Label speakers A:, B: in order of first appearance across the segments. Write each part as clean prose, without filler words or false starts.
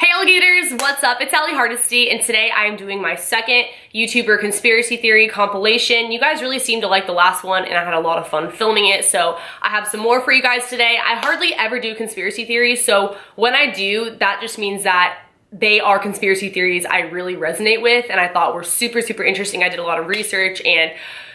A: Hey alligators, what's up? It's Allie Hardesty, and today I am doing my second YouTuber conspiracy theory compilation. You guys really seemed to like the last one, and I had a lot of fun filming it, so I have some more for you guys today. I hardly ever do conspiracy theories, so when I do, that just means that they are conspiracy theories I really resonate with, and I thought were super interesting. I did a lot of research, and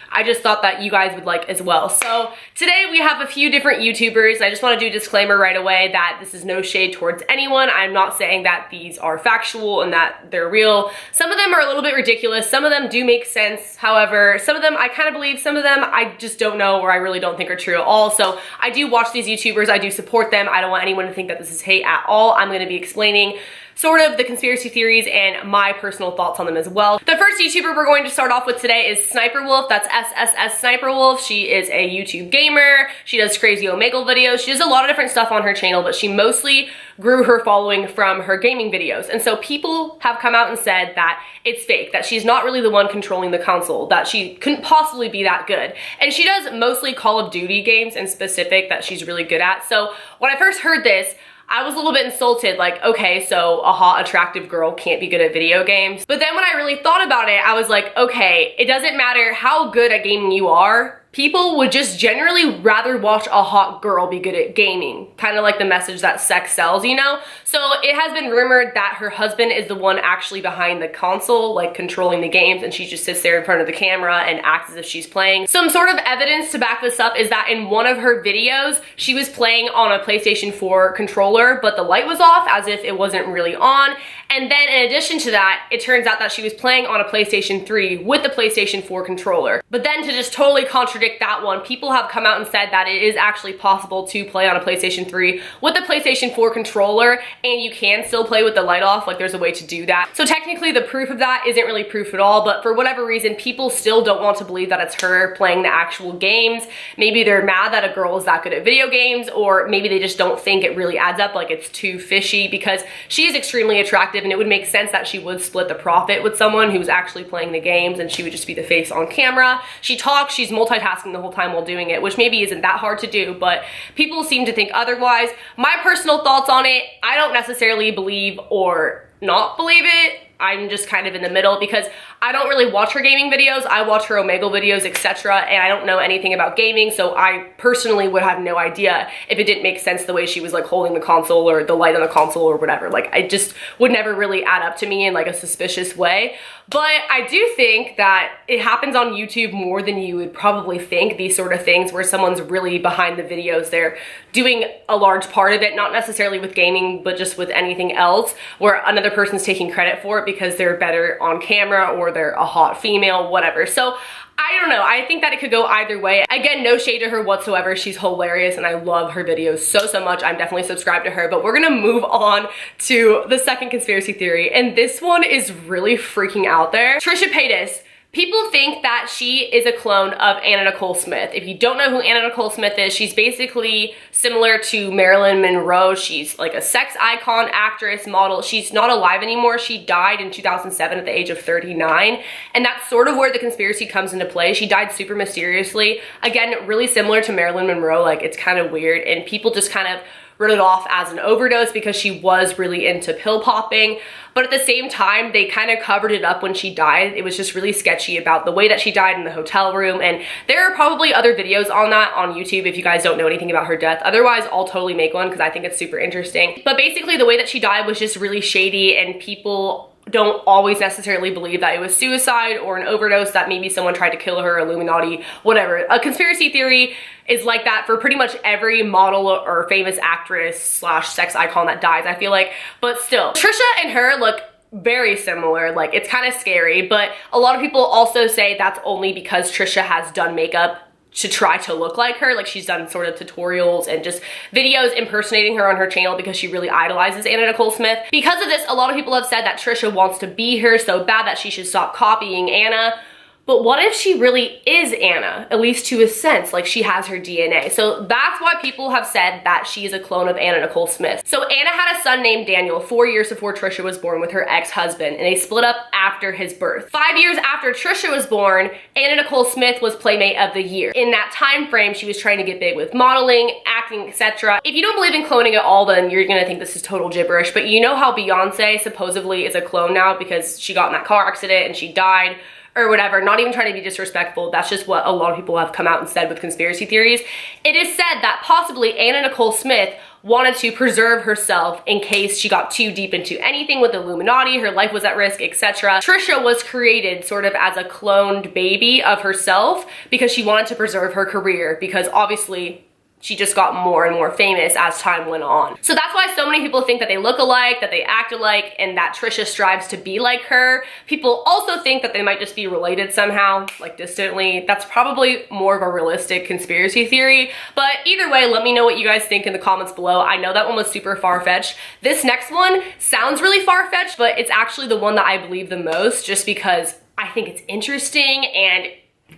A: I just thought that you guys would like as well. So today we have a few different YouTubers. I just want to do a disclaimer right away that this is no shade towards anyone. I'm not saying that these are factual and that they're real. Some of them are a little bit ridiculous. Some of them do make sense. However, some of them I kind of believe, some of them I just don't know or I really don't think are true at all. So I do watch these YouTubers. I do support them. I don't want anyone to think that this is hate at all. I'm going to be explaining sort of the conspiracy theories and my personal thoughts on them as well. The first YouTuber we're going to start off with today is Sniper Wolf. That's SSS Sniper Wolf. She is a YouTube gamer. She does crazy Omegle videos. She does a lot of different stuff on her channel, but she mostly grew her following from her gaming videos. And so people have come out and said that it's fake, that she's not really the one controlling the console, that she couldn't possibly be that good. And she does mostly Call of Duty games in specific that she's really good at. So when I first heard this, I was a little bit insulted, like, okay, so a hot, attractive girl can't be good at video games. But then when I really thought about it, I was like, okay, it doesn't matter how good at gaming you are, people would just generally rather watch a hot girl be good at gaming. Kind of like the message that sex sells, you know? So it has been rumored that her husband is the one actually behind the console, like controlling the games, and she just sits there in front of the camera and acts as if she's playing. Some sort of evidence to back this up is that in one of her videos, she was playing on a PlayStation 4 controller, but the light was off as if it wasn't really on. And then in addition to that, it turns out that she was playing on a PlayStation 3 with the PlayStation 4 controller. But then to just totally contradict that one, people have come out and said that it is actually possible to play on a PlayStation 3 with the PlayStation 4 controller, and you can still play with the light off. Like, there's a way to do that. So technically the proof of that isn't really proof at all, but for whatever reason, people still don't want to believe that it's her playing the actual games. Maybe they're mad that a girl is that good at video games, or maybe they just don't think it really adds up, like it's too fishy, because she is extremely attractive and it would make sense that she would split the profit with someone who's actually playing the games and she would just be the face on camera. She talks, she's multitasking the whole time while doing it, which maybe isn't that hard to do, but people seem to think otherwise. My personal thoughts on it, I don't necessarily believe or not believe it. I'm just kind of in the middle because I don't really watch her gaming videos. I watch her Omegle videos, etc., and I don't know anything about gaming, so I personally would have no idea if it didn't make sense the way she was like holding the console or the light on the console or whatever. Like, I just would never really add up to me in like a suspicious way. But I do think that it happens on YouTube more than you would probably think, these sort of things where someone's really behind the videos. They're doing a large part of it, not necessarily with gaming, but just with anything else, where another person's taking credit for it because they're better on camera or they're a hot female, whatever. So I don't know, I think that it could go either way. Again, no shade to her whatsoever. She's hilarious and I love her videos so much. I'm definitely subscribed to her, but we're gonna move on to the second conspiracy theory, and this one is really freaking out there. Trisha Paytas. People think that she is a clone of Anna Nicole Smith. If you don't know who Anna Nicole Smith is, she's basically similar to Marilyn Monroe. She's like a sex icon, actress, model. She's not alive anymore. She died in 2007 at the age of 39. And that's sort of where the conspiracy comes into play. She died super mysteriously. Again, really similar to Marilyn Monroe. Like, it's kind of weird. And people just kind of wrote it off as an overdose because she was really into pill popping. But at the same time, they kind of covered it up when she died. It was just really sketchy about the way that she died in the hotel room. And there are probably other videos on that on YouTube if you guys don't know anything about her death. Otherwise, I'll totally make one because I think it's super interesting. But basically, the way that she died was just really shady, and people don't always necessarily believe that it was suicide or an overdose, that maybe someone tried to kill her, Illuminati, whatever. A conspiracy theory is like that for pretty much every model or famous actress slash sex icon that dies, I feel like. But still, Trisha and her look very similar. Like, it's kind of scary, but a lot of people also say that's only because Trisha has done makeup to try to look like her. Like, she's done sort of tutorials and just videos impersonating her on her channel because she really idolizes Anna Nicole Smith. Because of this, a lot of people have said that Trisha wants to be her so bad that she should stop copying Anna. But what if she really is Anna, at least to a sense, like she has her DNA? So that's why people have said that she is a clone of Anna Nicole Smith. So Anna had a son named Daniel 4 years before Trisha was born with her ex-husband, and they split up after his birth. 5 years after Trisha was born, Anna Nicole Smith was Playmate of the Year. In that time frame, she was trying to get big with modeling, acting, etc. If you don't believe in cloning at all, then you're gonna think this is total gibberish, but you know how Beyonce supposedly is a clone now because she got in that car accident and she died, or whatever, not even trying to be disrespectful. That's just what a lot of people have come out and said with conspiracy theories. It is said that possibly Anna Nicole Smith wanted to preserve herself in case she got too deep into anything with the Illuminati, her life was at risk, etc. Trisha was created sort of as a cloned baby of herself because she wanted to preserve her career, because obviously she just got more and more famous as time went on. So that's why so many people think that they look alike, that they act alike, and that Trisha strives to be like her. People also think that they might just be related somehow, like distantly. That's probably more of a realistic conspiracy theory. But either way, let me know what you guys think in the comments below. I know that one was super far-fetched. This next one sounds really far-fetched, but it's actually the one that I believe the most, just because I think it's interesting and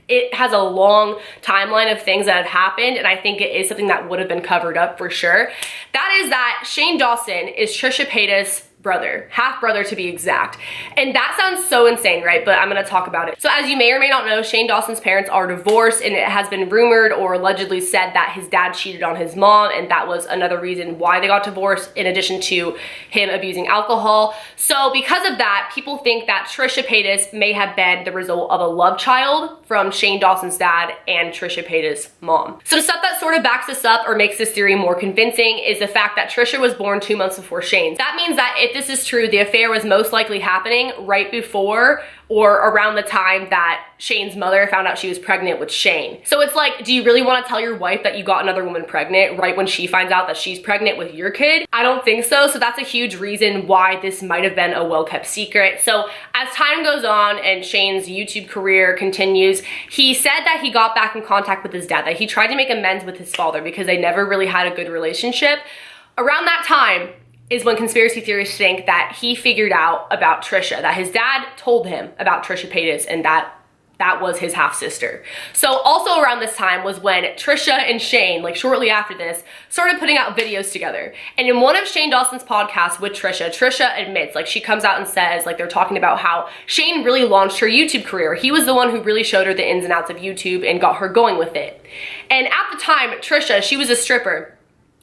A: it has a long timeline of things that have happened, and I think it is something that would have been covered up for sure. That is that Shane Dawson is Trisha Paytas' brother, half brother to be exact. And that sounds so insane, right? But I'm gonna talk about it. So as you may or may not know, Shane Dawson's parents are divorced, and it has been rumored or allegedly said that his dad cheated on his mom, and that was another reason why they got divorced, in addition to him abusing alcohol. So because of that, people think that Trisha Paytas may have been the result of a love child from Shane Dawson's dad and Trisha Paytas' mom. Some stuff that sort of backs this up or makes this theory more convincing is the fact that Trisha was born 2 months before Shane. That means that if this is true, the affair was most likely happening right before or around the time that Shane's mother found out she was pregnant with Shane. So it's like, do you really want to tell your wife that you got another woman pregnant right when she finds out that she's pregnant with your kid? I don't think so. So that's a huge reason why this might have been a well-kept secret. So as time goes on and Shane's YouTube career continues, he said that he got back in contact with his dad, that he tried to make amends with his father because they never really had a good relationship. Around that time is when conspiracy theorists think that he figured out about Trisha, that his dad told him about Trisha Paytas, and that was his half-sister. So also around this time was when Trisha and Shane, like shortly after this, started putting out videos together. And in one of Shane Dawson's podcasts with Trisha, Trisha admits, like she comes out and says, like they're talking about how Shane really launched her YouTube career. He was the one who really showed her the ins and outs of YouTube and got her going with it. And at the time, Trisha, she was a stripper,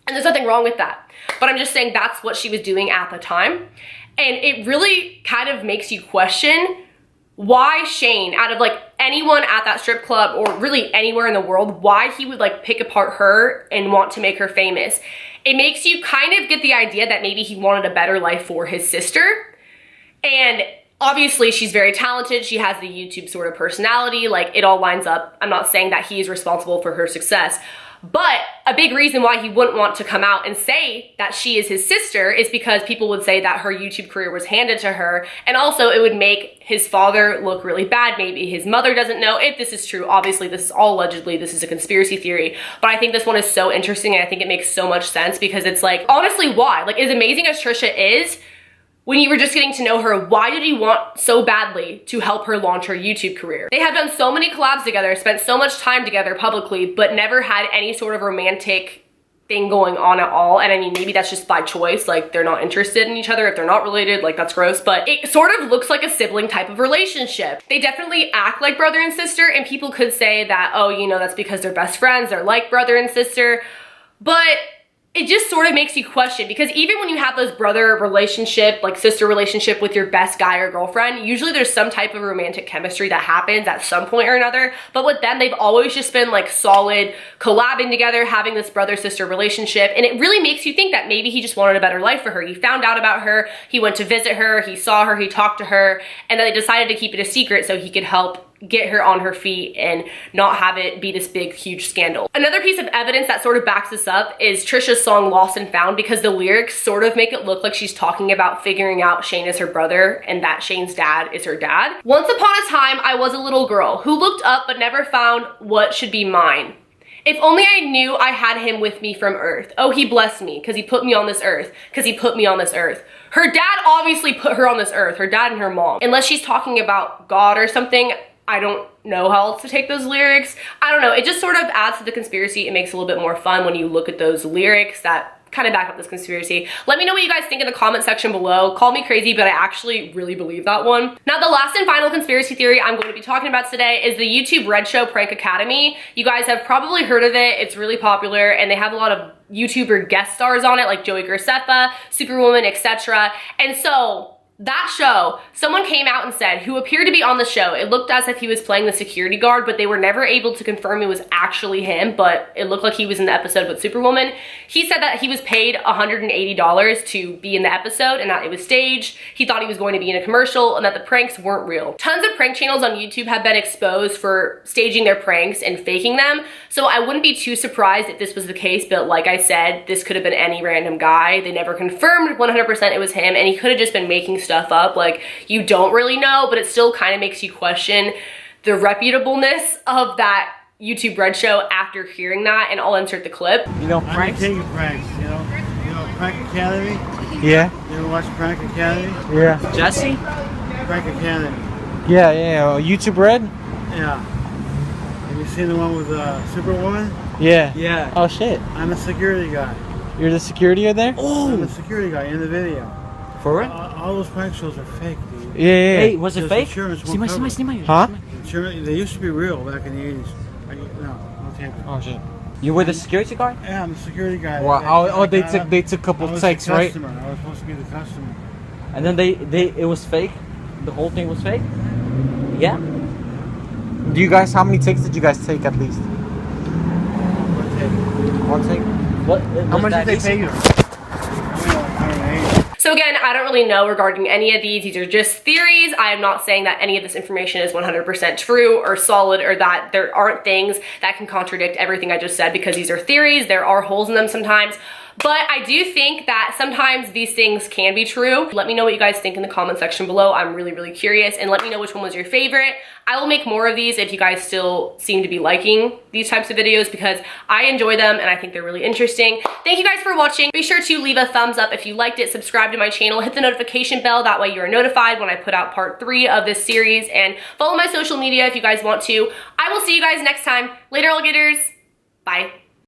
A: and there's nothing wrong with that. But I'm just saying that's what she was doing at the time. And it really kind of makes you question why Shane, out of like anyone at that strip club or really anywhere in the world, why he would like pick apart her and want to make her famous. It makes you kind of get the idea that maybe he wanted a better life for his sister. And obviously she's very talented. She has the YouTube sort of personality, like it all lines up. I'm not saying that he is responsible for her success. But a big reason why he wouldn't want to come out and say that she is his sister is because people would say that her YouTube career was handed to her, and also it would make his father look really bad. Maybe his mother doesn't know if this is true. Obviously, this is all allegedly, this is a conspiracy theory, but I think this one is so interesting, and I think it makes so much sense because it's like, honestly, why? Like, as amazing as Trisha is, when you were just getting to know her, why did he want so badly to help her launch her YouTube career? They have done so many collabs together, spent so much time together publicly, but never had any sort of romantic thing going on at all. And I mean, maybe that's just by choice, like they're not interested in each other if they're not related, like that's gross, but it sort of looks like a sibling type of relationship. They definitely act like brother and sister, and people could say that, oh, you know, that's because they're best friends, they're like brother and sister, but it just sort of makes you question, because even when you have those brother relationship, like sister relationship with your best guy or girlfriend, usually there's some type of romantic chemistry that happens at some point or another. But with them, they've always just been like solid, collabing together, having this brother-sister relationship. And it really makes you think that maybe he just wanted a better life for her. He found out about her, he went to visit her, he saw her, he talked to her, and then they decided to keep it a secret so he could help get her on her feet and not have it be this big, huge scandal. Another piece of evidence that sort of backs this up is Trisha's song Lost and Found, because the lyrics sort of make it look like she's talking about figuring out Shane is her brother and that Shane's dad is her dad. Once upon a time, I was a little girl who looked up but never found what should be mine. If only I knew I had him with me from earth. Oh, he blessed me because he put me on this earth, because he put me on this earth. Her dad obviously put her on this earth, her dad and her mom. Unless she's talking about God or something, I don't know how else to take those lyrics. I don't know, it just sort of adds to the conspiracy. It makes it a little bit more fun when you look at those lyrics that kind of back up this conspiracy. Let me know what you guys think in the comment section below. Call me crazy, but I actually really believe that one. Now, the last and final conspiracy theory I'm going to be talking about today is the YouTube Red Show Prank Academy. You guys have probably heard of it. It's really popular, and they have a lot of YouTuber guest stars on it, like Joey Graceffa, Superwoman, etc. And so that show, someone came out and said, who appeared to be on the show, it looked as if he was playing the security guard, but they were never able to confirm it was actually him, but it looked like he was in the episode with Superwoman. He said that he was paid $180 to be in the episode and that it was staged. He thought he was going to be in a commercial and that the pranks weren't real. Tons of prank channels on YouTube have been exposed for staging their pranks and faking them, so I wouldn't be too surprised if this was the case, but like I said, this could have been any random guy. They never confirmed 100% it was him, and he could have just been making stuff up. Like, you don't really know, but it still kind of makes you question the reputableness of that YouTube Red Show after hearing that, and I'll insert the clip.
B: You know, pranks?
C: I'm taking pranks, you know Prank Academy?
B: Yeah.
C: You ever watch Prank Academy?
B: Yeah.
D: Jesse?
C: Prank Academy.
B: Yeah. YouTube Red?
C: Yeah. Have you seen the one with Superwoman?
B: Yeah.
D: Yeah.
B: Oh shit.
C: I'm a security guy.
B: You're the security there?
C: I'm a security guy in the video.
D: For real?
C: All those prank shows are fake, dude.
B: Yeah.
D: Hey, was it
C: Because
D: fake?
C: insurance won't cover it.
B: Huh?
C: They used to be real back in the 80s. No tape.
B: Oh shit.
D: You were the security guard?
C: Yeah, I'm a security guy.
B: Wow. They took a couple takes, right?
C: I was supposed to be the customer.
D: And then it was fake? The whole thing was fake? Yeah?
B: Do you guys, how many takes did you guys take at least? One take?
D: What?
C: How much did they pay you?
A: So again, I don't really know regarding any of these are just theories. I am not saying that any of this information is 100% true or solid, or that there aren't things that can contradict everything I just said, because these are theories. There are holes in them sometimes. But I do think that sometimes these things can be true. Let me know what you guys think in the comment section below. I'm really, really curious, and let me know which one was your favorite. I will make more of these if you guys still seem to be liking these types of videos, because I enjoy them and I think they're really interesting. Thank you guys for watching. Be sure to leave a thumbs up if you liked it, subscribe to my channel, hit the notification bell. That way you are notified when I put out part 3 of this series, and follow my social media if you guys want to. I will see you guys next time. Later, alligators. Bye.